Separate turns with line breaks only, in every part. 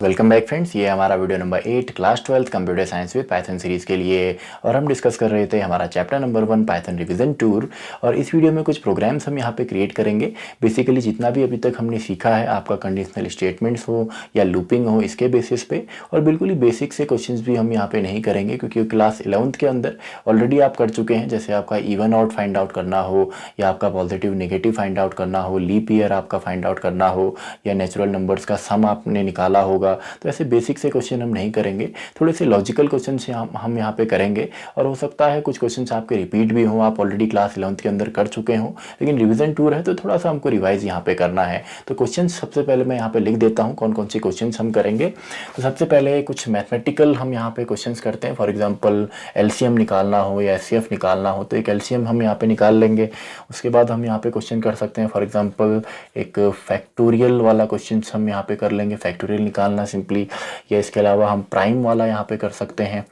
Welcome back friends, ये हमारा video number 8 class 12 computer science with Python series के लिए। और हम डिस्कस कर रहे थे हमारा chapter number 1 Python revision tour. और इस वीडियो में कुछ प्रोग्राम्स हम यहाँ पे क्रिएट करेंगे। बेसिकली जितना भी अभी तक हमने सीखा है, आपका कंडीशनल स्टेटमेंट्स हो या लूपिंग हो, इसके बेसिस पे। और बिल्कुल ही बेसिक से क्वेश्चन भी हम यहाँ पे नहीं करेंगे, क्योंकि क्लास 11th के अंदर ऑलरेडी आप कर चुके हैं। जैसे आपका इवन आउट फाइंड आउट करना हो, या आपका पॉजिटिव नेगेटिव फाइंड आउट करना हो, लीप ईयर आपका फाइंड आउट करना हो, या नेचुरल नंबर्स का सम आपने निकाला होगा। तो ऐसे बेसिक से क्वेश्चन हम नहीं करेंगे, थोड़े से लॉजिकल क्वेश्चन से हम यहाँ पे करेंगे। और हो सकता है कुछ क्वेश्चन आपके रिपीट भी हों, आप ऑलरेडी क्लास 11th के अंदर कर चुके हों, लेकिन रिवीजन टूर है तो थोड़ा सा हमको रिवाइज यहाँ पे करना है। तो क्वेश्चन सबसे पहले मैं यहाँ पे लिख देता हूँ कौन कौन से क्वेश्चन हम करेंगे। तो सबसे पहले कुछ मैथमेटिकल हम यहाँ पे क्वेश्चन करते हैं। फॉर एग्जाम्पल एलसीएम निकालना हो या एचसीएफ निकालना हो, तो एक एलसीएम हम यहाँ पे निकाल लेंगे। उसके बाद हम यहाँ पे क्वेश्चन कर सकते हैं, फॉर एग्जाम्पल एक फैक्टोरियल वाला क्वेश्चन हम यहाँ पे कर लेंगे, फैक्टोरियल निकालना सिंपली। या इसके अलावा हम प्राइम वाला यहाँ पे कर सकते हैं,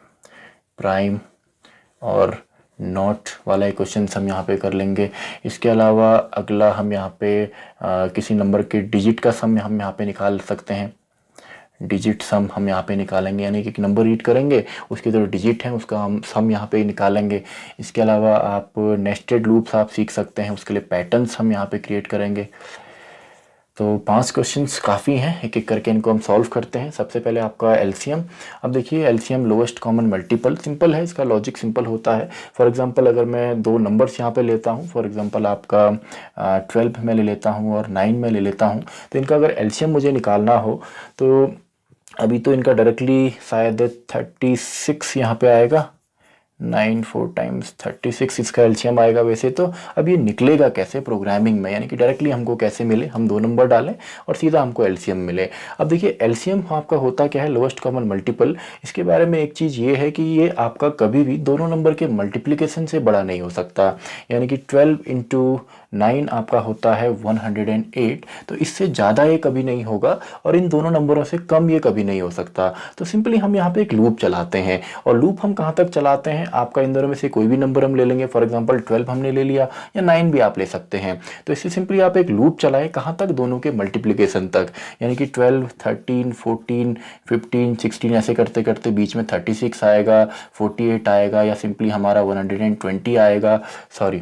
प्राइम और नॉट वाला एक क्वेश्चन हम यहाँ पे कर लेंगे। इसके अलावा अगला हम यहाँ पे किसी नंबर के डिजिट का सम हम यहाँ पे निकाल सकते हैं। डिजिट सम हम यहाँ पे निकालेंगे, यानी कि एक नंबर रीड करेंगे, उसके जो डिजिट हैं उसका हम सम यहाँ पे निकालेंगे। इसके अलावा आप नेस्टेड लूप्स आप सीख सकते हैं, उसके लिए पैटर्न्स हम यहाँ पे क्रिएट करेंगे। तो 5 क्वेश्चंस काफ़ी हैं, एक एक करके इनको हम सॉल्व करते हैं। सबसे पहले आपका एलसीएम। अब देखिए LCM lowest common multiple, simple है, इसका लॉजिक सिंपल होता है। फॉर एग्जांपल अगर मैं दो नंबर्स यहाँ पे लेता हूँ, फॉर एग्जांपल आपका 12 में ले लेता हूँ और 9 में ले लेता हूँ, तो इनका अगर एलसीएम मुझे निकालना हो तो अभी तो इनका डायरेक्टली शायद 36 यहाँ पे आएगा। 9 4 टाइम्स 36 इसका एलसीएम आएगा वैसे तो। अब ये निकलेगा कैसे प्रोग्रामिंग में, यानी कि डायरेक्टली हमको कैसे मिले, हम दो नंबर डालें और सीधा हमको एलसीएम मिले। अब देखिए एलसीएम आपका होता क्या है, लोएस्ट कॉमन मल्टीपल। इसके बारे में एक चीज़ ये है कि ये आपका कभी भी दोनों नंबर के मल्टीप्लिकेशन से बड़ा नहीं हो सकता। यानी कि 12 × 9 आपका होता है 108, तो इससे ज़्यादा ये कभी नहीं होगा और इन दोनों नंबरों से कम ये कभी नहीं हो सकता। तो सिंपली हम यहाँ पे एक लूप चलाते हैं, और लूप हम कहाँ तक चलाते हैं, आपका इन दोनों में से कोई भी नंबर हम ले लेंगे। फॉर एग्जांपल 12 हमने ले लिया, या 9 भी आप ले सकते हैं। तो इससे सिंपली आप एक लूप चलाएं, कहाँ तक, दोनों के मल्टीप्लिकेशन तक। यानी कि 12 13 14 15 16 ऐसे करते करते बीच में 36 आएगा, 48 आएगा, या सिंपली हमारा 120 आएगा, सॉरी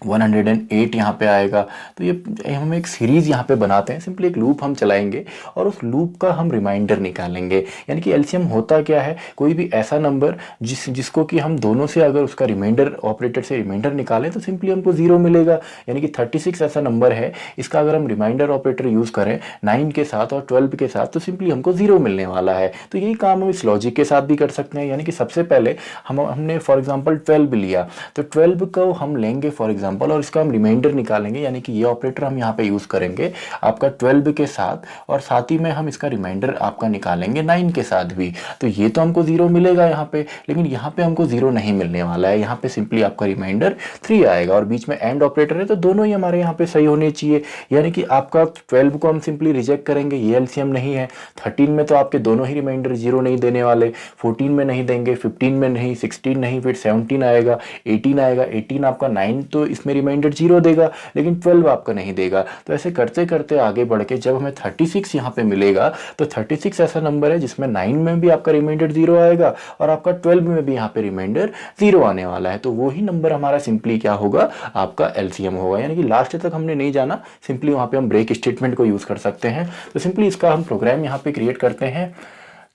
108 यहाँ पे आएगा। तो ये हम एक सीरीज़ यहाँ पे बनाते हैं, सिंपली एक लूप हम चलाएंगे और उस लूप का हम रिमाइंडर निकालेंगे। यानी कि एलसीएम होता क्या है, कोई भी ऐसा नंबर जिसको कि हम दोनों से अगर उसका रिमाइंडर ऑपरेटर से रिमाइंडर निकालें तो सिंपली हमको 0 मिलेगा। यानी कि 36 ऐसा नंबर है, इसका अगर हम रिमाइंडर ऑपरेटर यूज़ करें 9 के साथ और 12 के साथ, तो सिंपली हमको 0 मिलने वाला है। तो यही काम हम इस लॉजिक के साथ भी कर सकते हैं। यानी कि सबसे पहले हमने फॉर एग्जाम्पल 12 लिया, तो 12 को हम लेंगे फॉर एग्जाम्पल, और इसका हम रिमाइंडर निकालेंगे। यानी कि ये ऑपरेटर हम यहाँ पे यूज करेंगे आपका 12 के साथ, और साथ ही में हम इसका रिमाइंडर आपका निकालेंगे 9 के साथ भी। तो ये तो हमको 0 मिलेगा यहाँ पे, लेकिन यहाँ पे हमको 0 नहीं मिलने वाला है। यहाँ पे सिंपली आपका रिमाइंडर 3 आएगा, और बीच में एंड ऑपरेटर है, तो दोनों ही हमारे यहाँ पे सही होने चाहिए। यानी कि आपका 12 को हम सिंपली रिजेक्ट करेंगे, ये एलसीएम नहीं है। 13 में तो आपके दोनों ही रिमाइंडर 0 नहीं देने वाले, 14 में नहीं देंगे, 15 में नहीं, 16 नहीं, फिर 17 आएगा, 18 आएगा। 18 आपका 9 तो इसमें रिमाइंडर 0 देगा, लेकिन 12 आपका नहीं देगा। तो ऐसे करते करते आगे बढ़ के जब हमें 36 यहाँ पे मिलेगा, तो 36 ऐसा नंबर है जिसमें 9 में भी आपका रिमाइंडर 0 आएगा और आपका 12 में भी यहाँ पे रिमाइंडर 0 आने वाला है। तो वही नंबर हमारा सिंपली क्या होगा, आपका एलसीएम होगा। यानी कि लास्ट तक हमने नहीं जाना, सिंपली वहाँ पे हम ब्रेक स्टेटमेंट को यूज कर सकते हैं। तो सिंपली इसका हम प्रोग्राम यहाँ पे क्रिएट करते हैं।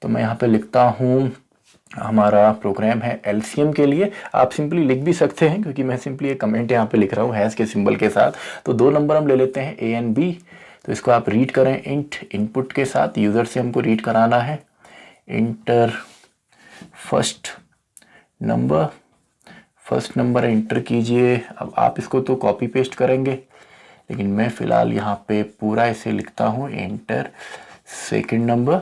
तो मैं यहाँ पे लिखता हूँ, हमारा प्रोग्राम है एलसीएम के लिए। आप सिंपली लिख भी सकते हैं, क्योंकि मैं सिंपली एक कमेंट यहाँ पे लिख रहा हूँ हैश के सिंबल के साथ। तो दो नंबर हम ले लेते हैं ए एंड बी। तो इसको आप रीड करें इंट इनपुट के साथ, यूज़र से हमको रीड कराना है। इंटर फर्स्ट नंबर एंटर कीजिए। अब आप इसको तो कॉपी पेस्ट करेंगे, लेकिन मैं फ़िलहाल यहाँ पे पूरा ऐसे लिखता हूँ, एंटर सेकेंड नंबर।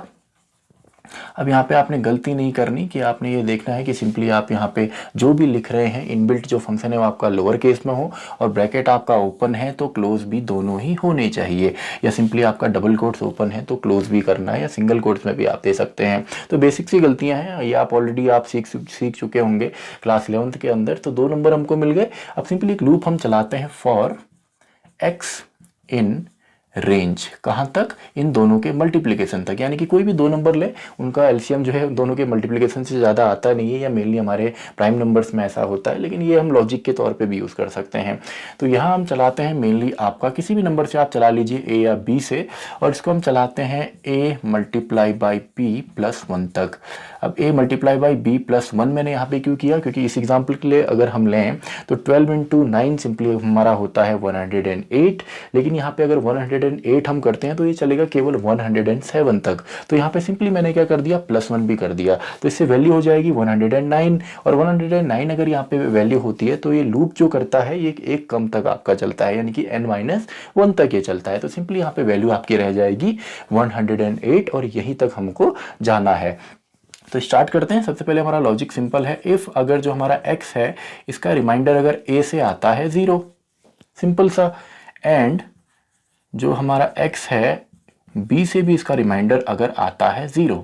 अब यहाँ पे आपने गलती नहीं करनी कि आपने ये देखना है कि सिंपली आप यहाँ पे जो भी लिख रहे हैं, इनबिल्ट जो फंक्शन है वो आपका लोअर केस में हो, और ब्रैकेट आपका ओपन है तो क्लोज भी दोनों ही होने चाहिए। या सिंपली आपका डबल कोट्स ओपन है तो क्लोज भी करना है, या सिंगल कोट्स में भी आप दे सकते हैं। तो बेसिक सी गलतियाँ हैं, ये आप ऑलरेडी आप सीख चुके होंगे क्लास 11th के अंदर। तो दो नंबर हमको मिल गए। अब सिंपली एक लूप हम चलाते हैं, फॉर एक्स इन रेंज, कहाँ तक, इन दोनों के मल्टीप्लिकेशन तक, यानी कि कोई भी दो नंबर ले उनका एलसीएम जो है दोनों के मल्टीप्लिकेशन से ज़्यादा आता नहीं है, या मेनली हमारे प्राइम नंबर्स में ऐसा होता है, लेकिन ये हम लॉजिक के तौर पे भी यूज़ कर सकते हैं। तो यहाँ हम चलाते हैं मेनली आपका किसी भी नंबर से आप चला लीजिए ए या बी से, और इसको हम चलाते हैं a multiply by b plus 1 तक। अब a multiply by b plus 1 मैंने यहाँ पे क्यों किया, क्योंकि इस एग्जाम्पल के लिए अगर हम लें तो 12 इंटू 9 सिंपली हमारा होता है 108, लेकिन यहाँ पे अगर 108 हम करते हैं तो ये चलेगा केवल 107 तक। तो यहाँ पे सिंपली मैंने क्या कर दिया, +1 भी कर दिया, तो इससे वैल्यू हो जाएगी 109, और 109 अगर यहाँ पे वैल्यू होती है तो ये लूप जो करता है ये एक कम तक आपका चलता है, यानी कि n-1 तक ये चलता है। तो सिंपली यहाँ पे वैल्यू आपकी रह जाएगी 108, और यहीं तक हमको जाना है। तो स्टार्ट करते हैं। सबसे पहले हमारा लॉजिक सिंपल है, इफ अगर जो हमारा x है इसका रिमाइंडर अगर a से आता है 0, सिंपल सा, एंड जो हमारा x है b से भी इसका रिमाइंडर अगर आता है 0,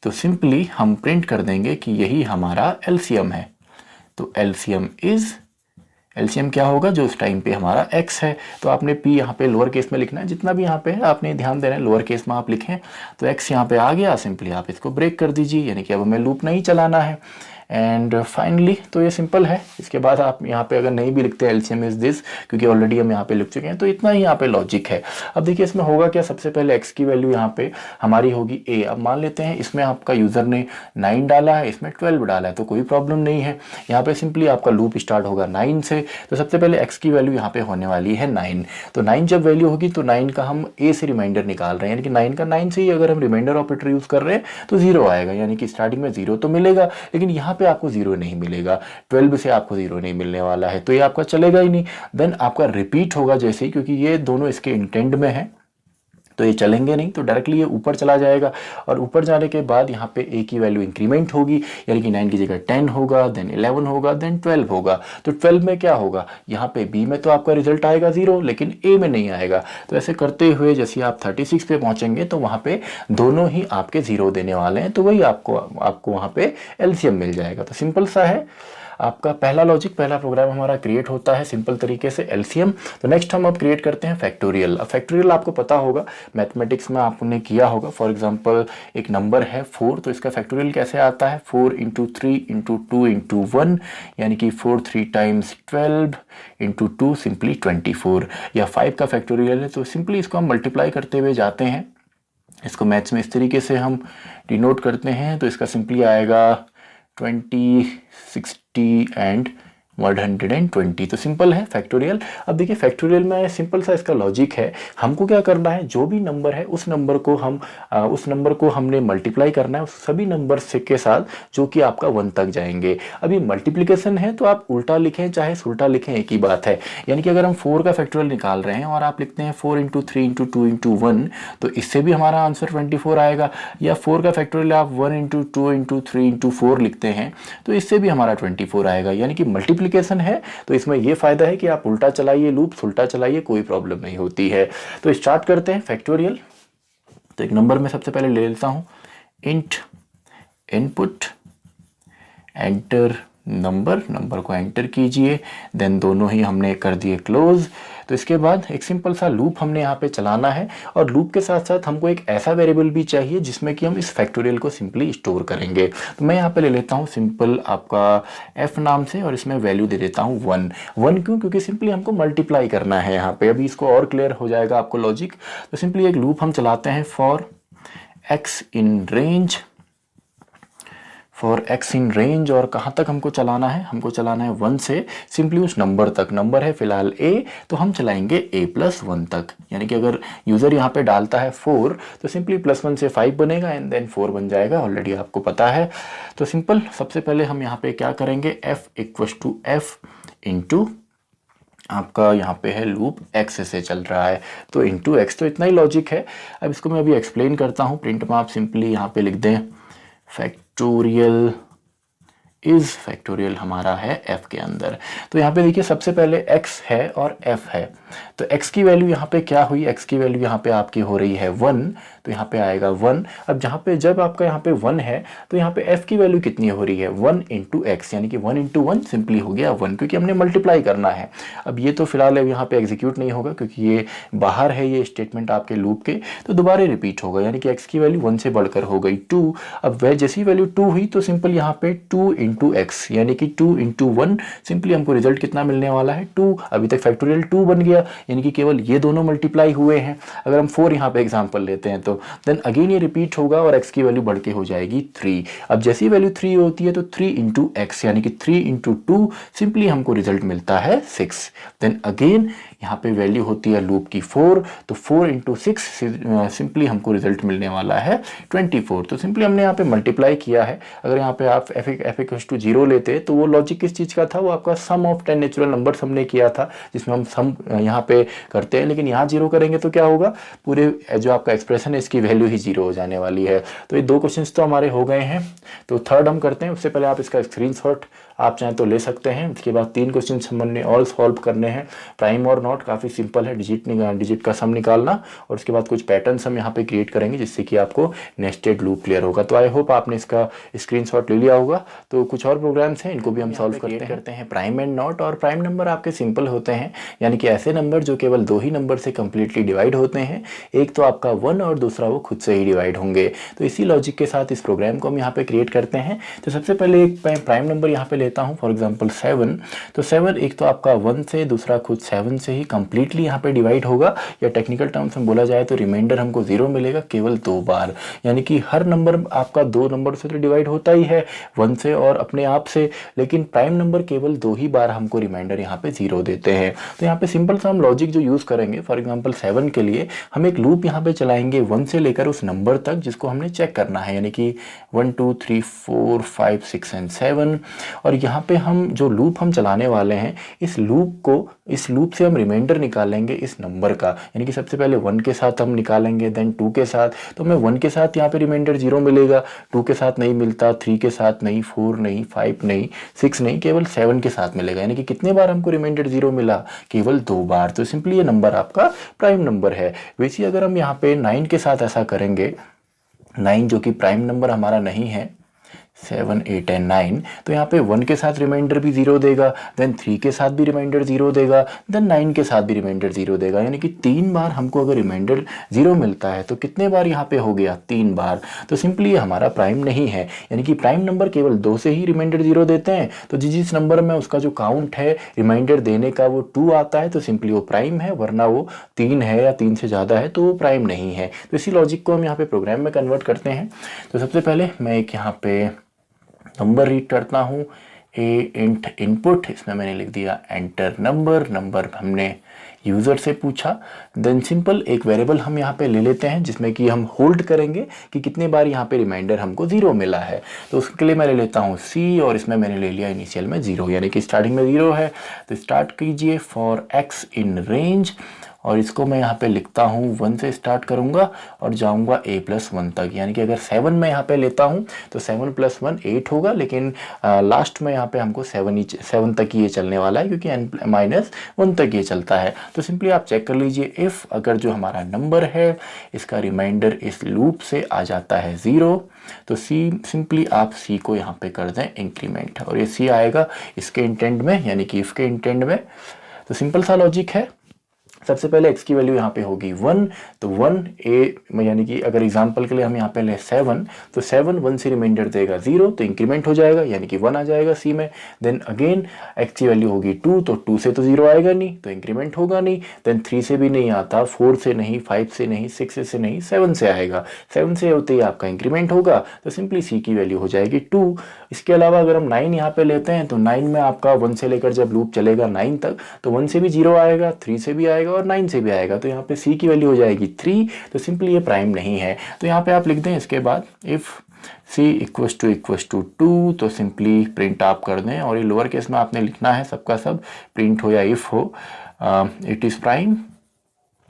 तो सिंपली हम प्रिंट कर देंगे कि यही हमारा एलसीएम है। तो एलसीएम क्या होगा, जो उस टाइम पे हमारा x है। तो आपने p यहाँ पे लोअर केस में लिखना है, जितना भी यहाँ पे है आपने ध्यान देना है लोअर केस में आप लिखें। तो x यहाँ पे आ गया, सिंपली आप इसको ब्रेक कर दीजिए, यानी कि अब हमें लूप नहीं चलाना है। एंड फाइनली तो ये सिंपल है। इसके बाद आप यहाँ पे अगर नहीं भी लिखते एलसीएम इज दिस, क्योंकि ऑलरेडी हम यहाँ पे लिख चुके हैं, तो इतना ही यहाँ पे लॉजिक है। अब देखिए इसमें होगा क्या, सबसे पहले x की वैल्यू यहाँ पे हमारी होगी a। अब मान लेते हैं इसमें आपका यूजर ने 9 डाला है, इसमें 12 डाला है, तो कोई प्रॉब्लम नहीं है। यहाँ पे सिंपली आपका लूप स्टार्ट होगा 9 से। तो सबसे पहले x की वैल्यू यहाँ पे होने वाली है 9। तो 9 जब वैल्यू होगी तो 9 का हम a से रिमाइंडर निकाल रहे हैं, यानी कि 9 का 9 से ही अगर हम रिमाइंडर ऑपरेटर यूज कर रहे हैं तो 0 आएगा, यानी कि स्टार्टिंग में 0 तो मिलेगा, लेकिन यहाँ पे आपको 0 नहीं मिलेगा, 12 से आपको 0 नहीं मिलने वाला है, तो ये आपका चलेगा ही नहीं। देन आपका रिपीट होगा जैसे ही, क्योंकि ये दोनों इसके इंटेंड में है तो ये चलेंगे नहीं, तो डायरेक्टली ये ऊपर चला जाएगा। और ऊपर जाने के बाद यहाँ पे a की वैल्यू इंक्रीमेंट होगी, यानी कि 9 की जगह 10 होगा, देन 11 होगा, देन 12 होगा। तो 12 में क्या होगा, यहाँ पे b में तो आपका रिजल्ट आएगा 0, लेकिन a में नहीं आएगा। तो ऐसे करते हुए जैसे आप 36 पे पहुंचेंगे तो वहाँ पे दोनों ही आपके 0 देने वाले हैं, तो वही आपको वहाँ पे एलसीएम मिल जाएगा। तो सिंपल सा है आपका पहला लॉजिक, पहला प्रोग्राम हमारा क्रिएट होता है सिंपल तरीके से, एलसीएम। तो नेक्स्ट हम अब क्रिएट करते हैं फैक्टोरियल। अब फैक्टोरियल आपको पता होगा, मैथमेटिक्स में आपने किया होगा। फॉर एग्जांपल एक नंबर है 4, तो इसका फैक्टोरियल कैसे आता है, 4 इंटू 3 इंटू 2 इंटू 1, यानी कि 4 3 टाइम्स 12 इंटू 2 सिंपली 24। या 5 का फैक्टोरियल है, तो सिंपली इसको हम मल्टीप्लाई करते हुए जाते हैं। इसको मैथ्स में इस तरीके से हम डिनोट करते हैं, तो इसका सिंपली आएगा 20, 60 एंड 120। तो सिंपल है फैक्टोरियल। अब देखिए फैक्टोरियल में सिंपल सा इसका लॉजिक है, हमको क्या करना है, जो भी नंबर है उस नंबर को हमने मल्टीप्लाई करना है उस सभी नंबर से के साथ जो कि आपका 1 तक जाएंगे। अब ये मल्टीप्लिकेशन है तो आप उल्टा लिखें चाहे उल्टा लिखें एक ही बात है। यानी कि अगर हम 4 का फैक्टोरियल निकाल रहे हैं और आप लिखते हैं 4 इंटू 3 इंटू 2 इंटू 1, तो इससे भी हमारा आंसर 24 आएगा। या 4 का फैक्टोरियल आप 1 इंटू 2 इंटू 3 इंटू 4 लिखते हैं तो इससे भी हमारा 24 आएगा। यानी कि मल्टीप्लिकेशन है तो इसमें यह फायदा है कि आप उल्टा चलाइए, लूप्स उल्टा चलाइए, कोई प्रॉब्लम नहीं होती है। तो स्टार्ट करते हैं फैक्टोरियल। तो एक नंबर में सबसे पहले ले लेता हूं, इंट इनपुट एंटर नंबर को एंटर कीजिए, देन दोनों ही हमने कर दिए क्लोज। तो इसके बाद एक सिंपल सा लूप हमने यहाँ पे चलाना है, और लूप के साथ साथ हमको एक ऐसा वेरिएबल भी चाहिए जिसमें कि हम इस फैक्टोरियल को सिंपली स्टोर करेंगे। तो मैं यहाँ पे ले लेता हूँ सिंपल आपका f नाम से, और इसमें वैल्यू दे देता हूँ 1। क्यों, क्योंकि सिंपली हमको मल्टीप्लाई करना है यहाँ पे। अभी इसको और क्लियर हो जाएगा आपको लॉजिक। तो सिंपली एक लूप हम चलाते हैं फॉर x इन रेंज, और कहाँ तक हमको चलाना है, हमको चलाना है 1 से सिंपली उस नंबर तक। नंबर है फिलहाल a, तो हम चलाएंगे a+1 तक। यानी कि अगर यूजर यहाँ पे डालता है 4 तो सिंपली +1 से 5 बनेगा एंड देन 4 बन जाएगा, ऑलरेडी आपको पता है। तो सिंपल सबसे पहले हम यहाँ पे क्या करेंगे, f इंटू आपका यहाँ पे है लूप x से चल रहा है तो इंटू x, तो इतना ही लॉजिक है। अब इसको मैं अभी एक्सप्लेन करता हूँ। प्रिंट में आप सिंपली यहाँ पे लिख दें फैक्टोरियल हमारा है f के अंदर। तो यहाँ पे देखिए सबसे पहले x है और f है, तो x की वैल्यू यहाँ पे क्या हुई, x की वैल्यू यहाँ पे आपकी हो रही है 1। तो यहाँ पे आएगा 1। अब जहाँ पे जब आपका यहाँ पे 1 है तो यहाँ पे f की वैल्यू कितनी हो रही है 1 इंटू एक्स, यानी कि 1 इंटू 1 सिंपली हो गया 1, क्योंकि हमने मल्टीप्लाई करना है। अब ये तो फिलहाल यहाँ पे एग्जीक्यूट नहीं होगा क्योंकि ये बाहर है ये स्टेटमेंट आपके लूप के, तो दोबारा रिपीट होगा, यानी कि x की वैल्यू 1 से बढ़कर हो गई 2। अब वह जैसी वैल्यू 2 हुई तो सिंपल यहाँ पे 2 इंटू एक्स, यानी कि 2 इंटू 1 सिंपली हमको रिजल्ट कितना मिलने वाला है 2। अभी तक फैक्टोरियल 2 बन गया, यानी कि केवल ये दोनों मल्टीप्लाई हुए हैं। अगर हम 4 यहाँ पे एग्जांपल लेते हैं तो देन अगेन ये रिपीट होगा और x की वैल्यू बढ़ के हो जाएगी 3। अब जैसी वैल्यू 3 होती है तो 3 इंटू एक्स, यानी कि 3 इंटू 2 सिंपली हमको रिजल्ट मिलता है 6। देन अगेन यहाँ पे वैल्यू होती है लूप की 4, तो 4 इंटू 6 सिंपली हमको रिजल्ट मिलने वाला है 24। तो सिंपली हमने यहाँ पे मल्टीप्लाई किया है। अगर यहाँ पे आप f इक्वल्स टू 0 लेते तो वो लॉजिक किस चीज़ का था, वो आपका सम ऑफ 10 नेचुरल नंबर्स हमने किया था जिसमें हम सम यहाँ पे करते हैं, लेकिन यहाँ 0 करेंगे तो क्या होगा, पूरे जो आपका एक्सप्रेशन है इसकी वैल्यू ही 0 हो जाने वाली है। तो ये 2 क्वेश्चंस तो हमारे हो गए हैं। तो थर्ड हम करते हैं, उससे पहले आप इसका स्क्रीनशॉट आप चाहें तो ले सकते हैं। इसके बाद 3 क्वेश्चन हमने ऑल सॉल्व करने हैं। प्राइम और नॉट काफ़ी सिंपल है, डिजिट का सम निकालना, और उसके बाद कुछ पैटर्न्स हम यहाँ पे क्रिएट करेंगे जिससे कि आपको नेस्टेड लूप क्लियर होगा। तो आई होप आपने इसका स्क्रीनशॉट ले लिया होगा। तो कुछ और प्रोग्राम्स हैं, इनको भी हम सॉल्व करते हैं। प्राइम एंड नॉट, और प्राइम नंबर आपके सिंपल होते हैं, यानी कि ऐसे नंबर जो केवल 2 ही नंबर से कंप्लीटली डिवाइड होते हैं, एक तो आपका 1 और दूसरा वो खुद से ही डिवाइड होंगे। तो इसी लॉजिक के साथ इस प्रोग्राम को हम यहाँ पे क्रिएट करते हैं। तो सबसे पहले एक प्राइम नंबर यहाँ पे लेता हूँ, फॉर एग्जाम्पल 7। तो 7 एक तो आपका 1 से, दूसरा खुद 7 से ही कंप्लीटली यहाँ पे डिवाइड होगा, या टेक्निकल टर्म्स में बोला जाए तो रिमाइंडर हमको 0 मिलेगा केवल 2 बार, यानी कि हर नंबर आपका 2 नंबर से तो डिवाइड होता ही है, 1 से और अपने आप से, लेकिन प्राइम नंबर केवल 2 ही बार हमको रिमाइंडर यहाँ पे 0 देते हैं। तो यहाँ पे सिंपल सा हम लॉजिक जो यूज करेंगे, फॉर एग्जाम्पल 7 के लिए हम एक लूप यहाँ पे चलाएंगे 1 से लेकर उस नंबर तक जिसको हमने चेक करना है, यानी कि 1 2 3 4 5 6 एंड 7। और यहाँ पे हम जो लूप हम चलाने वाले हैं, इस लूप से हम रिमाइंडर निकालेंगे इस नंबर का, यानी कि सबसे पहले 1 के साथ हम निकालेंगे, देन 2 के साथ। तो हमें 1 के साथ यहाँ पे रिमाइंडर 0 मिलेगा, 2 के साथ नहीं मिलता, 3 के साथ नहीं, 4 नहीं, 5 नहीं, 6 नहीं, केवल 7 के साथ मिलेगा, यानी कि कितने बार हमको रिमाइंडर 0 मिला, केवल 2 बार। तो सिंपली ये नंबर आपका प्राइम नंबर है। वैसे अगर हम यहाँ पे 9 के साथ ऐसा करेंगे, 9 जो कि प्राइम नंबर हमारा नहीं है, 7 8 एंड 9, तो यहाँ पे 1 के साथ रिमाइंडर भी 0 देगा, देन 3 के साथ भी रिमाइंडर 0 देगा, देन 9 के साथ भी रिमाइंडर 0 देगा, यानी कि 3 बार हमको अगर रिमाइंडर 0 मिलता है तो कितने बार यहाँ पे हो गया, 3 बार। तो सिंपली ये हमारा प्राइम नहीं है, यानी कि प्राइम नंबर केवल 2 से ही रिमाइंडर 0 देते हैं। तो जिस नंबर में उसका जो काउंट है रिमाइंडर देने का वो 2 आता है तो सिंपली वो प्राइम है, वरना वो 3 है या 3 से ज़्यादा है तो वो प्राइम नहीं है। तो इसी लॉजिक को हम यहाँ पे प्रोग्राम में कन्वर्ट करते हैं। तो सबसे पहले मैं एक यहाँ पे नंबर रीड करता हूँ, ए इंट इनपुट, इसमें मैंने लिख दिया एंटर नंबर हमने यूज़र से पूछा। देन सिंपल एक वेरिएबल हम यहाँ पे ले लेते हैं जिसमें कि हम होल्ड करेंगे कि कितने बार यहाँ पे रिमाइंडर हमको 0 मिला है। तो उसके लिए मैं ले लेता हूँ सी, और इसमें मैंने ले लिया इनिशियल में 0, यानी कि स्टार्टिंग में 0 है। तो स्टार्ट कीजिए फॉर एक्स इन रेंज, और इसको मैं यहाँ पे लिखता हूँ 1 से स्टार्ट करूँगा और जाऊँगा a+1 तक, यानी कि अगर 7 मैं यहाँ पे लेता हूँ तो 7 + 1 8 होगा, लेकिन लास्ट में यहाँ पे हमको 7 तक ही ये चलने वाला है क्योंकि n-1 तक ये चलता है। तो सिंपली आप चेक कर लीजिए, इफ़ अगर जो हमारा नंबर है इसका रिमाइंडर इस लूप से आ जाता है 0, तो सिंपली आप c को यहाँ पे कर दें इंक्रीमेंट, और ये c आएगा इसके इंटेंड में, यानी कि इफ़ के इंटेंड में। तो सिंपल सा लॉजिक है। सबसे पहले x की वैल्यू यहाँ पे होगी 1, तो 1 a, यानी कि अगर एग्जांपल के लिए हम यहाँ पे ले 7, तो 7 1 से रिमाइंडर देगा 0, तो इंक्रीमेंट हो जाएगा, यानी कि 1 आ जाएगा c में। देन अगेन x की वैल्यू होगी 2, तो 2 से तो 0 आएगा नहीं, तो इंक्रीमेंट होगा नहीं। देन 3 से भी नहीं आता, 4 से नहीं, 5 से नहीं, 6 से नहीं, 7 से आएगा। 7 से होते ही आपका इंक्रीमेंट होगा, तो सिंपली c की वैल्यू हो जाएगी 2। इसके अलावा अगर हम 9 यहाँ पे लेते हैं तो 9 में आपका 1 से लेकर जब लूप चलेगा 9 तक, तो 1 से भी 0 आएगा, 3 से भी आएगा और 9 से भी आएगा, तो यहाँ पे c की वैल्यू हो जाएगी 3। तो सिंपली ये प्राइम नहीं है। तो यहाँ पे आप लिख दें इसके बाद इफ़ c = 2, तो सिंपली प्रिंट आप कर दें, और ये लोअर केस में आपने लिखना है सबका सब, प्रिंट हो या इफ़ हो, इट इज़ प्राइम,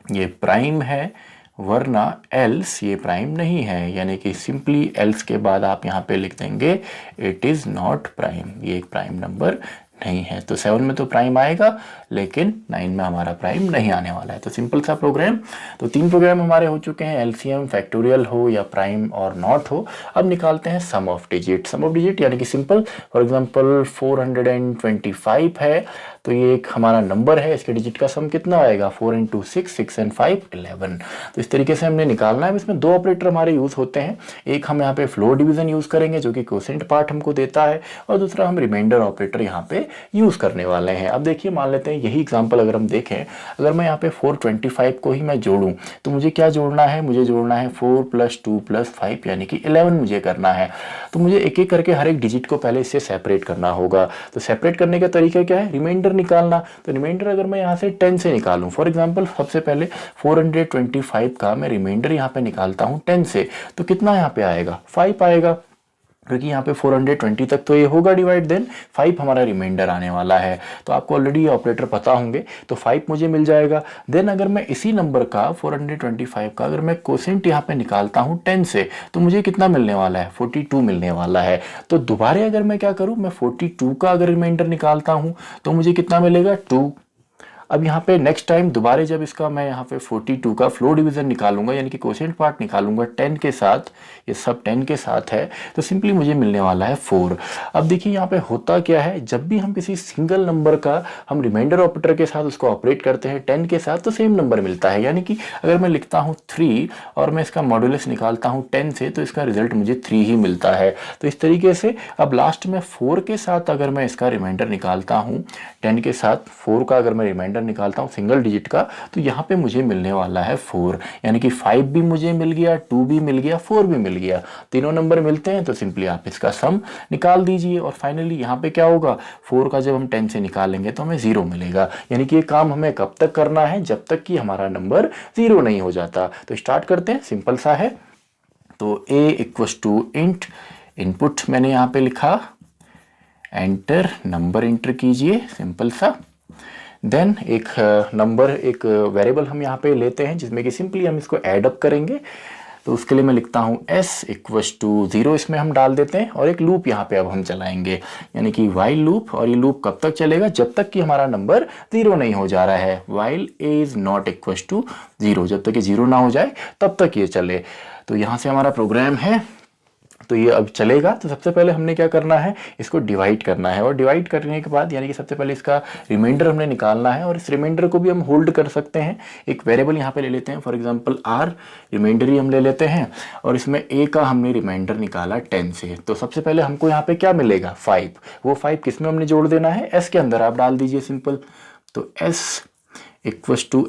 ये प्राइम है, वरना एल्स ये प्राइम नहीं है, यानी कि सिंपली एल्स के बाद आप यहाँ पे लिख देंगे इट इज़ नॉट प्राइम, ये एक प्राइम नंबर नहीं है। तो 7 में तो प्राइम आएगा, लेकिन 9 में हमारा प्राइम नहीं आने वाला है। तो सिंपल सा प्रोग्राम। तो 3 प्रोग्राम हमारे हो चुके हैं, एलसीएम, फैक्टोरियल हो या प्राइम और नॉट हो। अब निकालते हैं sum of digit. Sum of digit यानी कि सिंपल, फॉर एग्जांपल 425 है, तो ये एक हमारा नंबर है, इसके डिजिट का सम कितना आएगा, 4 × 6, 6 and 5 11। तो इस तरीके से हमने निकालना है। इसमें दो ऑपरेटर हमारे यूज होते हैं, एक हम यहाँ पे फ्लोर डिवीजन यूज करेंगे जो कि क्वोशिएंट पार्ट हमको देता है, और दूसरा हम रिमाइंडर ऑपरेटर यहाँ पे यूज करने वाले हैं। अब देखिए, मान लेते हैं यही एग्जाम्पल अगर हम देखें, अगर मैं यहाँ पे 425 को ही मैं जोड़ूं, तो मुझे क्या जोड़ना है, मुझे जोड़ना है 4 + 2 + 5 यानी कि 11 मुझे करना है। तो मुझे एक एक करके हर एक डिजिट को पहले इससे सेपरेट करना होगा। तो सेपरेट करने का तरीका क्या है, रिमाइंडर निकालना। तो रिमाइंडर अगर मैं यहाँ से 10 से निकालूं, फॉर एग्जांपल सबसे पहले 425 का मैं रिमाइंडर यहाँ पे निकालता हूँ 10 से, तो कितना यहाँ पे आएगा, 5 आएगा, क्योंकि यहाँ पे 420 तक तो ये होगा डिवाइड, देन 5 हमारा रिमाइंडर आने वाला है। तो आपको ऑलरेडी ये ऑपरेटर पता होंगे, तो 5 मुझे मिल जाएगा। देन अगर मैं इसी नंबर का 425 का अगर मैं क्वोशिएंट यहाँ पे निकालता हूँ 10 से, तो मुझे कितना मिलने वाला है, 42 मिलने वाला है। तो दोबारा अगर मैं क्या करूँ, मैं 42 का अगर रिमाइंडर निकालता हूँ तो मुझे कितना मिलेगा, 2। अब यहाँ पे नेक्स्ट टाइम दोबारा जब इसका मैं यहाँ पे 42 का फ्लोर डिवीजन निकालूंगा, यानी कि क्वोशिएंट पार्ट निकालूंगा 10 के साथ, ये सब 10 के साथ है, तो सिंपली मुझे मिलने वाला है 4। अब देखिए यहाँ पे होता क्या है, जब भी हम किसी सिंगल नंबर का हम रिमाइंडर ऑपरेटर के साथ उसको ऑपरेट करते हैं 10 के साथ, तो सेम नंबर मिलता है। यानी कि अगर मैं लिखता हूँ 3 और मैं इसका मॉड्यूलस निकालता हूँ 10 से, तो इसका रिजल्ट मुझे 3 ही मिलता है। तो इस तरीके से अब लास्ट में 4 के साथ अगर मैं इसका रिमाइंडर निकालता हूँ, 10 के साथ 4 का अगर मैं रिमाइंडर निकालता हूं सिंगल डिजिट का, तो यहां पे मुझे मिलने वाला है 4। यानी कि 5 भी मुझे मिल गया, 2 भी मिल गया, 4 भी मिल गया, तीनों नंबर मिलते हैं। तो सिंपली आप इसका सम निकाल दीजिए, और फाइनली यहां पे क्या होगा, 4 का जब हम 10 से निकालेंगे तो हमें 0 मिलेगा। यानी कि ये काम हमें कब तक करना है, जब तक कि हमारा नंबर 0 नहीं हो जाता। तो स्टार्ट करते हैं, सिंपल सा है। तो a = int, इनपुट मैंने यहाँ पे लिखा, एंटर, नंबर एंटर कीजिए, सिंपल सा। देन एक नंबर, एक वेरिएबल हम यहाँ पे लेते हैं जिसमें कि सिंपली हम इसको ऐड अप करेंगे। तो उसके लिए मैं लिखता हूँ s = 0, इसमें हम डाल देते हैं, और एक लूप यहाँ पे अब हम चलाएंगे, यानी कि while लूप। और ये लूप कब तक चलेगा, जब तक कि हमारा नंबर 0 नहीं हो जा रहा है। while a is not equal to 0, जब तक कि 0 ना हो जाए तब तक ये चले। तो यहाँ से हमारा प्रोग्राम है, तो ये अब चलेगा। तो सबसे पहले हमने क्या करना है, इसको डिवाइड करना है, और डिवाइड करने के बाद यानी कि सबसे पहले इसका रिमाइंडर हमने निकालना है, और इस रिमाइंडर को भी हम होल्ड कर सकते हैं। एक वेरिएबल यहाँ पे ले लेते हैं, फॉर एग्जांपल r, रिमाइंडर ही हम ले लेते हैं, और इसमें a का हमने रिमाइंडर निकाला 10 से। तो सबसे पहले हमको यहाँ पे क्या मिलेगा, 5। वो 5 किस में हमने जोड़ देना है, s के अंदर आप डाल दीजिए, सिंपल। तो s =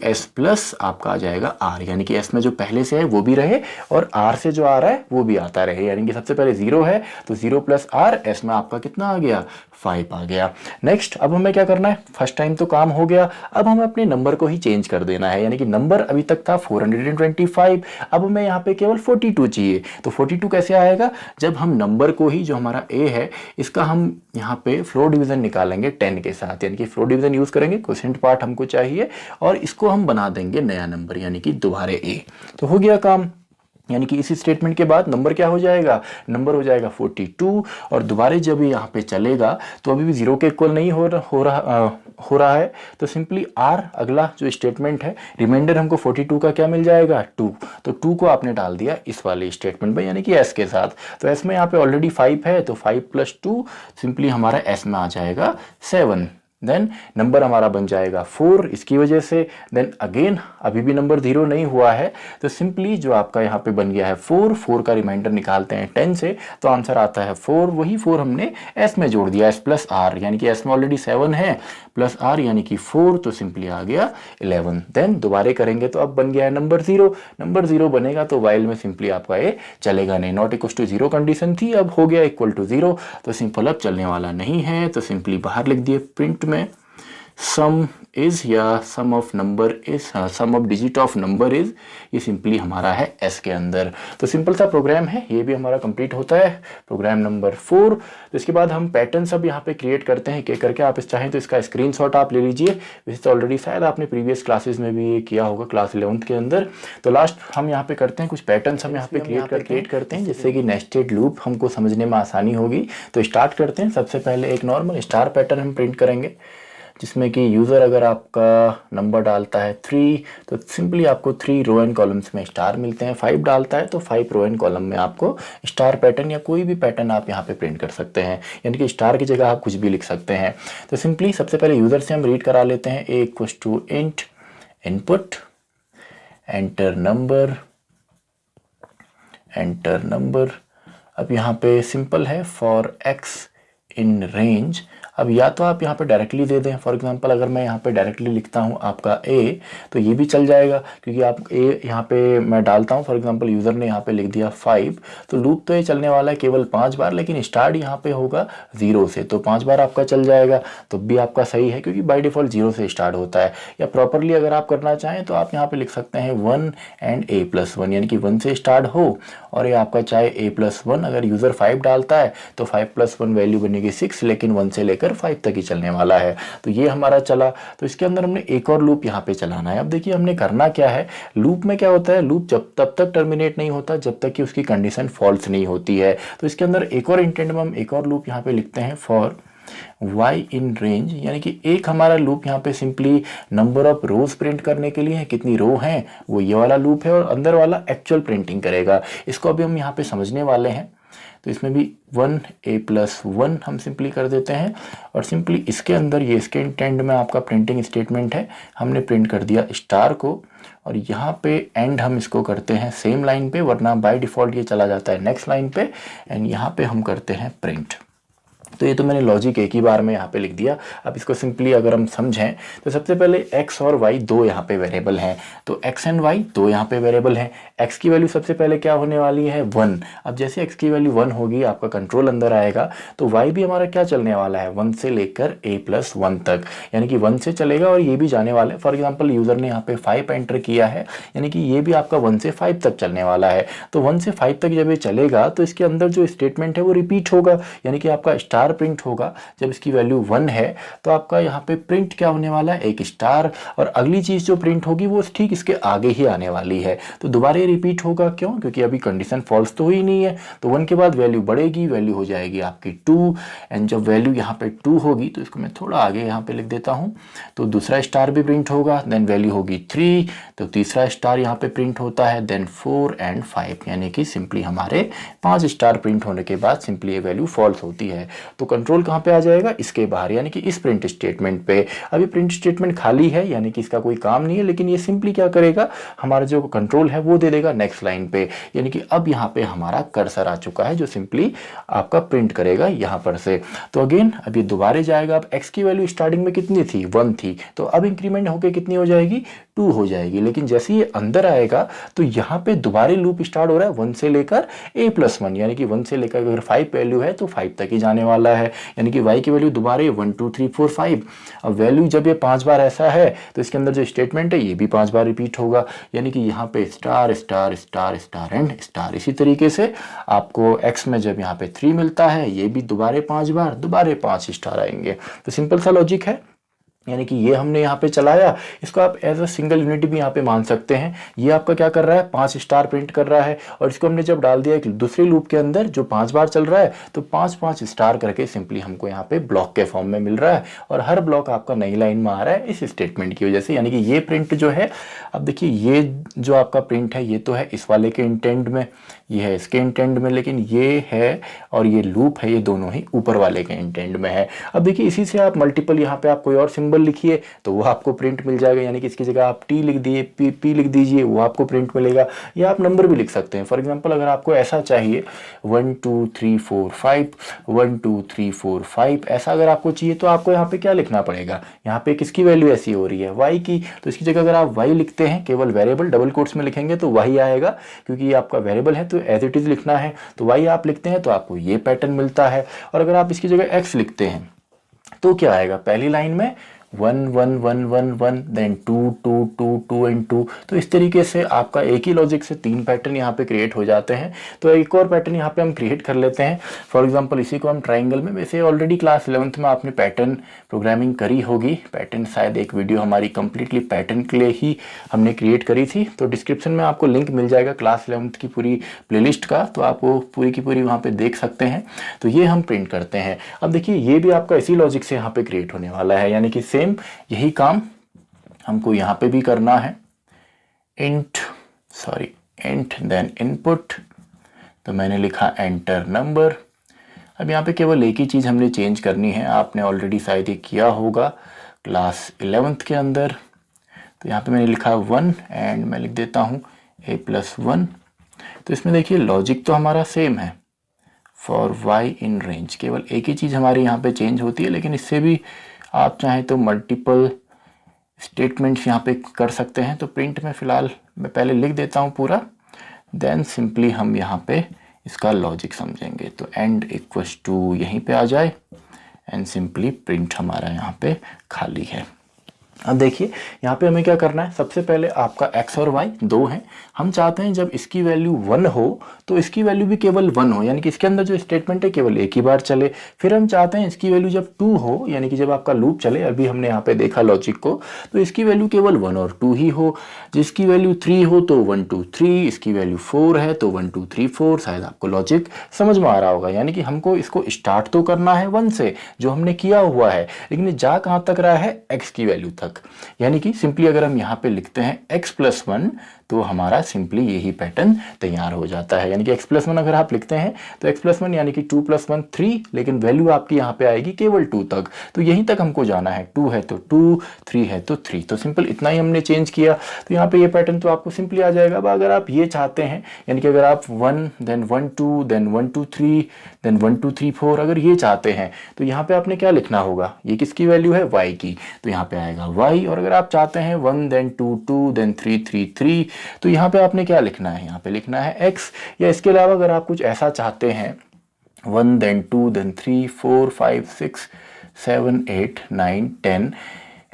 s प्लस आपका आ जाएगा r, यानी कि s में जो पहले से है वो भी रहे, और r से जो आ रहा है वो भी आता रहे। यानी कि सबसे पहले 0 है, तो 0 + r, s में आपका कितना आ गया, 5 आ गया। नेक्स्ट अब हमें क्या करना है, फर्स्ट टाइम तो काम हो गया, अब हमें अपने नंबर को ही चेंज कर देना है। यानी कि नंबर अभी तक था 425, अब हमें यहाँ पे केवल 42 चाहिए। तो 42 कैसे आएगा, जब हम नंबर को ही, जो हमारा a है, इसका हम यहाँ पे फ्लोर डिवीजन निकालेंगे 10 के साथ, यानी कि फ्लोर डिवीजन यूज करेंगे, क्वोशिएंट पार्ट हमको चाहिए, और इसको हम बना देंगे नया नंबर, यानी कि दोबारा a। तो हो गया काम। यानी कि इसी स्टेटमेंट के बाद नंबर क्या हो जाएगा, नंबर हो जाएगा 42, और दोबारा जब ये यहाँ पे चलेगा तो अभी भी 0 के इक्वल नहीं हो रहा है। तो सिंपली r, अगला जो स्टेटमेंट है, रिमाइंडर हमको 42 का क्या मिल जाएगा, 2। तो 2 को आपने डाल दिया इस वाले स्टेटमेंट में, यानी कि s के साथ। तो s में यहाँ पे ऑलरेडी 5 है, तो 5 + 2 सिंपली हमारा s में आ जाएगा 7। देन नंबर हमारा बन जाएगा 4 इसकी वजह से। देन अगेन अभी भी नंबर 0 नहीं हुआ है, तो सिंपली जो आपका यहाँ पे बन गया है 4 का रिमाइंडर निकालते हैं 10 से, तो आंसर आता है 4। वही 4 हमने s में जोड़ दिया, s + r, यानी कि s में ऑलरेडी 7 है, प्लस r यानी कि 4, तो सिंपली आ गया 11। देन दोबारा करेंगे तो अब बन गया है नंबर 0। नंबर 0 बनेगा तो वाइल में सिंपली आपका ये चलेगा नहीं, नॉट इक्वल टू 0 कंडीशन थी, अब हो गया इक्वल टू 0, तो सिंपल अब चलने वाला नहीं है। तो सिंपली बाहर लिख दिए प्रिंट में सम इज या sum of number is, sum of digit of number is, ये सिंपली हमारा है एस के अंदर। तो सिंपल सा प्रोग्राम है, ये भी हमारा कंप्लीट होता है प्रोग्राम नंबर 4। तो इसके बाद हम पैटर्न सब यहाँ पे क्रिएट करते हैं करके, आप इस चाहें तो इसका स्क्रीनशॉट आप ले लीजिए। वैसे तो ऑलरेडी शायद आपने प्रीवियस क्लासेस में भी ये किया होगा क्लास 11th के अंदर। तो लास्ट हम यहाँ पे करते हैं कुछ पैटर्न्स हम यहाँ पे क्रिएट करते हैं जिससे कि नेस्टेड लूप हमको समझने में आसानी होगी। तो स्टार्ट करते हैं। सबसे पहले एक नॉर्मल स्टार पैटर्न हम प्रिंट करेंगे जिसमें कि यूज़र अगर आपका नंबर डालता है 3 तो सिंपली आपको 3 रो एंड कॉलम्स में स्टार मिलते हैं। 5 डालता है तो 5 रो एंड कॉलम में आपको स्टार पैटर्न या कोई भी पैटर्न आप यहाँ पे प्रिंट कर सकते हैं, यानी कि स्टार की जगह आप कुछ भी लिख सकते हैं। तो सिंपली सबसे पहले यूज़र से हम रीड करा लेते हैं a equals to int input enter number. अब यहाँ पे सिंपल है फॉर x इन रेंज। अब या तो आप यहाँ पे डायरेक्टली दे दें, फॉर एग्जांपल अगर मैं यहाँ पे डायरेक्टली लिखता हूँ आपका a तो ये भी चल जाएगा, क्योंकि आप a यहाँ पे मैं डालता हूँ, फॉर एग्जांपल यूज़र ने यहाँ पे लिख दिया 5 तो लूप तो ये चलने वाला है केवल 5 बार, लेकिन स्टार्ट यहाँ पे होगा 0 से, तो 5 बार आपका चल जाएगा तो भी आपका सही है, क्योंकि बाय डिफ़ॉल्ट 0 से स्टार्ट होता है। या प्रॉपरली अगर आप करना चाहें तो आप यहाँ पे लिख सकते हैं 1 एंड a+1, यानी कि 1 से स्टार्ट हो और ये आपका चाहे a+1, अगर यूज़र 5 डालता है तो 5+1 वैल्यू बनेगी 6, लेकिन 1 से लेकर 5 तक ही चलने वाला है। तो ये हमारा चला। तो इसके अंदर हमने एक और लूप यहाँ पे चलाना है। अब देखिए हमने करना क्या है, लूप में क्या होता है, लूप तब तक टर्मिनेट नहीं होता जब तक कि उसकी कंडीशन फॉल्स नहीं होती है। तो इसके अंदर एक और इंटेंट में हम एक और लूप यहाँ पे लिखते हैं फॉर y इन रेंज, यानी कि एक हमारा लूप यहाँ पे simply number of rose print करने के लिए है, कितनी रो हैं वो ये वाला लूप है, और अंदर वाला एक्चुअल प्रिंटिंग करेगा। इसको अभी हम यहाँ पे समझने वाले हैं। तो इसमें भी 1a+1 हम सिंपली कर देते हैं, और सिंपली इसके अंदर ये इसके इंटेंट में आपका प्रिंटिंग स्टेटमेंट है, हमने प्रिंट कर दिया स्टार को, और यहाँ पे एंड हम इसको करते हैं सेम लाइन पे, वरना बाय डिफ़ॉल्ट ये चला जाता है नेक्स्ट लाइन पे, एंड यहाँ पे हम करते हैं प्रिंट। तो ये तो मैंने लॉजिक एक ही बार में यहाँ पे लिख दिया। अब इसको सिंपली अगर हम समझें तो सबसे पहले x और y दो यहाँ पे वेरिएबल हैं, तो x एंड y दो यहाँ पे वेरिएबल हैं। x की वैल्यू सबसे पहले क्या होने वाली है 1। अब जैसे x की वैल्यू 1 होगी आपका कंट्रोल अंदर आएगा, तो y भी हमारा क्या चलने वाला है 1 से लेकर a+1 तक, यानी कि 1 से चलेगा और ये भी जाने वाला है। फॉर एग्जाम्पल यूज़र ने यहाँ पे 5 एंटर किया है, यानी कि ये भी आपका 1 से 5 तक चलने वाला है। तो 1 से 5 तक जब ये चलेगा तो इसके अंदर जो स्टेटमेंट है वो रिपीट होगा, यानी कि आपका स्टार प्रिंट होगा। जब इसकी वैल्यू 1 है तो आपका यहाँ पे प्रिंट क्या होने वाला है, एक स्टार, और अगली चीज जो प्रिंट होगी वो ठीक इसके आगे ही आने वाली है। तो दोबारा ये रिपीट होगा, क्यों, क्योंकि अभी कंडीशन फॉल्स तो हुई नहीं है। तो 1 के बाद वैल्यू बढ़ेगी, वैल्यू हो जाएगी आपकी 2, एंड जब वैल्यू यहाँ पे 2 होगी तो इसको मैं थोड़ा आगे यहाँ पे लिख देता हूँ, तो दूसरा स्टार भी प्रिंट होगा, देन वैल्यू होगी 3, तो तीसरा स्टार यहाँ पे प्रिंट होता है, देन 4 एंड 5, यानी कि सिंपली हमारे 5 स्टार प्रिंट होने के बाद सिंपली ये वैल्यू फॉल्स होती है। तो कंट्रोल कहाँ पे आ जाएगा, इसके बाहर, यानी कि इस प्रिंट स्टेटमेंट पे। अभी प्रिंट स्टेटमेंट खाली है, यानी कि इसका कोई काम नहीं है, लेकिन ये सिंपली क्या करेगा, हमारा जो कंट्रोल है वो दे देगा नेक्स्ट लाइन पे, यानी कि अब यहाँ पे हमारा कर्सर आ चुका है जो सिंपली आपका प्रिंट करेगा यहाँ पर से। तो अगेन अब ये दोबारा जाएगा। अब x की वैल्यू स्टार्टिंग में कितनी थी 1 थी, तो अब इंक्रीमेंट होके कितनी हो जाएगी 2 हो जाएगी। लेकिन जैसे ये अंदर आएगा तो यहाँ पे दोबारा लूप स्टार्ट हो रहा है 1 से लेकर a+1, यानी कि 1 से लेकर अगर 5 वैल्यू है तो 5 तक ही जाने वाला है, यानी कि y की वैल्यू दोबारा 1 2 3 4 5। अब वैल्यू जब ये 5 बार ऐसा है तो इसके अंदर जो स्टेटमेंट है ये भी 5 बार रिपीट होगा, यानी कि यहाँ पे star star star star and star. इसी तरीके से आपको x में जब यहाँ पे 3 मिलता है ये भी दोबारा 5 बार, दोबारा 5 स्टार आएंगे। तो सिंपल सा लॉजिक है, यानी कि ये हमने यहाँ पे चलाया, इसको आप एज अ सिंगल यूनिट भी यहाँ पे मान सकते हैं। ये आपका क्या कर रहा है 5 स्टार प्रिंट कर रहा है, और इसको हमने जब डाल दिया एक दूसरे लूप के अंदर जो 5 बार चल रहा है, तो 5 स्टार करके सिंपली हमको यहाँ पे ब्लॉक के फॉर्म में मिल रहा है, और हर ब्लॉक आपका नई लाइन में आ रहा है इस स्टेटमेंट की वजह से। यानी कि ये प्रिंट जो है, अब देखिए ये जो आपका प्रिंट है ये तो है इस वाले के इंटेंट में, ये है इसके इंटेंट में, लेकिन ये है और ये लूप है ये दोनों ही ऊपर वाले के इंटेंट में है। अब देखिए इसी से आप मल्टीपल यहाँ पे आप कोई और सिंबल लिखिए तो वो आपको प्रिंट मिल जाएगा, यानी कि इसकी जगह आप टी लिख दिए, पी लिख दीजिए, वो आपको प्रिंट मिलेगा। या आप नंबर भी लिख सकते हैं। फॉर एग्जांपल अगर आपको ऐसा चाहिए 1 2 3 4 5 1 2 3 4 5 ऐसा अगर आपको चाहिए तो आपको यहाँ पे क्या लिखना पड़ेगा, यहाँ पे किसकी वैल्यू ऐसी हो रही है y की, तो इसकी जगह अगर आप y लिखते हैं केवल वेरिएबल डबल कोट्स में लिखेंगे तो y आएगा, क्योंकि ये आपका वेरिएबल है तो एज इट इज लिखना है, तो y आप लिखते हैं तो आपको ये पैटर्न मिलता है। और अगर आप इसकी जगह x लिखते हैं तो क्या आएगा, पहली लाइन में 1 1 1 1 1 देन 2 2 2 2 एंड 2। तो इस तरीके से आपका एक ही लॉजिक से 3 पैटर्न यहाँ पे क्रिएट हो जाते हैं। तो एक और पैटर्न यहाँ पे हम क्रिएट कर लेते हैं। फॉर एग्जांपल इसी को हम ट्राइंगल में, वैसे ऑलरेडी क्लास 11th में आपने पैटर्न प्रोग्रामिंग करी होगी। पैटर्न शायद एक वीडियो हमारी कंप्लीटली पैटर्न के लिए ही हमने क्रिएट करी थी, तो डिस्क्रिप्शन में आपको लिंक मिल जाएगा क्लास 11th की पूरी प्लेलिस्ट का, तो आप वो पूरी की पूरी वहाँ पे देख सकते हैं। तो ये हम प्रिंट करते हैं। अब देखिए ये भी आपका इसी लॉजिक से यहाँ पे क्रिएट होने वाला है, यानी कि सेम यही काम हमको यहाँ पे भी करना है। इंट देन इनपुट, तो मैंने लिखा एंटर नंबर। अब यहाँ पे केवल एक ही चीज़ हमने चेंज करनी है, आपने ऑलरेडी शायद ये किया होगा क्लास 11th के अंदर। तो यहाँ पे मैंने लिखा 1 एंड मैं लिख देता हूँ a+1। तो इसमें देखिए लॉजिक तो हमारा सेम है, फॉर y इन रेंज। केवल एक ही चीज़ हमारी यहाँ पे चेंज होती है, लेकिन इससे भी आप चाहें तो मल्टीपल स्टेटमेंट्स यहाँ पे कर सकते हैं। तो प्रिंट में फ़िलहाल मैं पहले लिख देता हूँ पूरा, देन सिंपली हम यहाँ पे इसका लॉजिक समझेंगे। तो एंड इक्वल्स टू यहीं पे आ जाए एंड सिंपली प्रिंट हमारा यहाँ पे खाली है। अब देखिए यहाँ पे हमें क्या करना है, सबसे पहले आपका x और y दो हैं। हम चाहते हैं जब इसकी वैल्यू 1 हो तो इसकी वैल्यू भी केवल 1 हो, यानी कि इसके अंदर जो स्टेटमेंट है केवल एक ही बार चले। फिर हम चाहते हैं इसकी वैल्यू जब 2 हो, यानी कि जब आपका लूप चले, अभी हमने यहाँ पे देखा लॉजिक को, तो इसकी वैल्यू केवल 1 और 2 ही हो। जिसकी वैल्यू 3 हो तो 1 2 3, इसकी वैल्यू 4 है तो 1 2 3 4। शायद आपको लॉजिक समझ में आ रहा होगा, यानी कि हमको इसको स्टार्ट तो करना है 1 से जो हमने किया हुआ है, लेकिन जा कहाँ तक रहा है, x की वैल्यू तक। यानी कि सिंपली अगर हम यहाँ पे लिखते हैं x+1 तो हमारा सिंपली यही पैटर्न तैयार हो जाता है। यानी कि x+1 अगर आप लिखते हैं तो x+1 यानी कि 2 + 1 3, लेकिन वैल्यू आपकी यहाँ पे आएगी केवल 2 तक। तो यहीं तक हमको जाना है, 2 है तो 2, 3 है तो 3। तो सिंपल इतना ही हमने चेंज किया, तो यहाँ पे ये पैटर्न तो आपको सिंपली आ जाएगा। अब अगर आप ये चाहते हैं, यानी कि अगर आप 1 देन 1 2 देन 1 2 3 देन 1 2 3 4 अगर ये चाहते हैं, तो यहाँ पे आपने क्या लिखना होगा, ये किसकी वैल्यू है, y की, तो यहाँ पे आएगा y। और अगर आप चाहते हैं 1 देन 2 2 देन 3 3 3, तो यहाँ पे आपने क्या लिखना है, यहाँ पे लिखना है x। या इसके अलावा अगर आप कुछ ऐसा चाहते हैं 1 देन 2 देन 3 4 5 6 7 8 9 10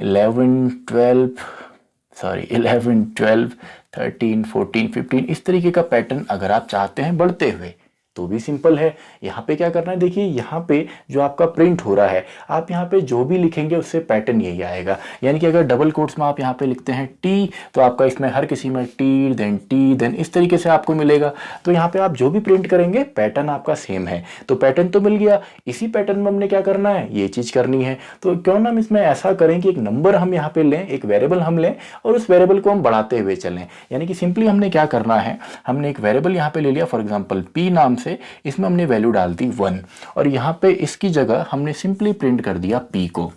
11 12 13 14 15, इस तरीके का पैटर्न अगर आप चाहते हैं बढ़ते हुए तो भी सिंपल है। यहाँ पे क्या करना है, देखिए यहाँ पे जो आपका प्रिंट हो रहा है, आप यहाँ पे जो भी लिखेंगे उससे पैटर्न यही आएगा। यानी कि अगर डबल कोट्स में आप यहाँ पे लिखते हैं टी, तो आपका इसमें हर किसी में टी देन इस तरीके से आपको मिलेगा। तो यहाँ पे आप जो भी प्रिंट करेंगे पैटर्न आपका सेम है। तो पैटर्न तो मिल गया, इसी पैटर्न में हमने क्या करना है, ये चीज़ करनी है। तो क्यों ना हम इसमें ऐसा करें कि एक नंबर हम यहाँ पे लें, एक वेरिएबल हम लें और उस वेरिएबल को हम बढ़ाते हुए चलें। यानी कि सिंपली हमने क्या करना है, हमने एक वेरिएबल यहाँ पे ले लिया, फॉर एग्जाम्पल पी नाम से, इसमें हमने वैल्यू डाल दी 1 और यहाँ पे इसकी जगह हमने सिंपली प्रिंट कर दिया p को।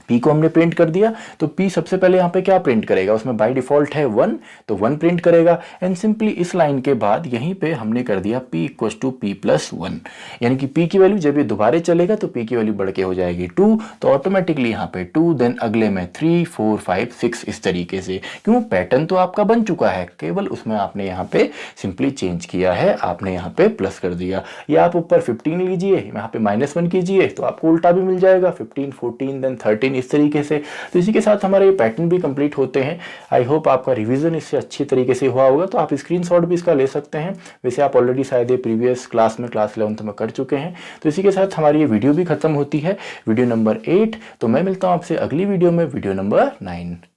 p को हमने प्रिंट कर दिया, तो p सबसे पहले यहाँ पे क्या प्रिंट करेगा, उसमें बाय डिफॉल्ट है 1, तो 1 प्रिंट करेगा। एंड सिंपली इस लाइन के बाद यहीं पे हमने कर दिया p = p+1, यानी कि p की वैल्यू जब ये दोबारा चलेगा तो p की वैल्यू बढ़ के हो जाएगी 2, तो ऑटोमेटिकली यहाँ पे 2, देन अगले में 3 4 5 6, इस तरीके से। क्यों, पैटर्न तो आपका बन चुका है, केवल उसमें आपने यहाँ पे सिंपली चेंज किया है, आपने यहाँ पे प्लस कर दिया। या आप ऊपर 15 लीजिए, यहाँ पे -1 कीजिए, तो आपको उल्टा भी मिल जाएगा, 15 14 देन 13, इस तरीके से। तो इसी के साथ हमारे ये पैटर्न भी कंप्लीट होते हैं। आई होप आपका रिवीजन इससे अच्छी तरीके से हुआ होगा। तो आप स्क्रीनशॉट भी इसका ले सकते हैं, वैसे आप ऑलरेडी शायद ये प्रीवियस क्लास में क्लास 11th में कर चुके हैं। तो इसी के साथ हमारी ये वीडियो भी खत्म होती है, वीडियो नंबर 8। तो मैं मिलता हूँ आपसे अगली वीडियो में, वीडियो नंबर 9।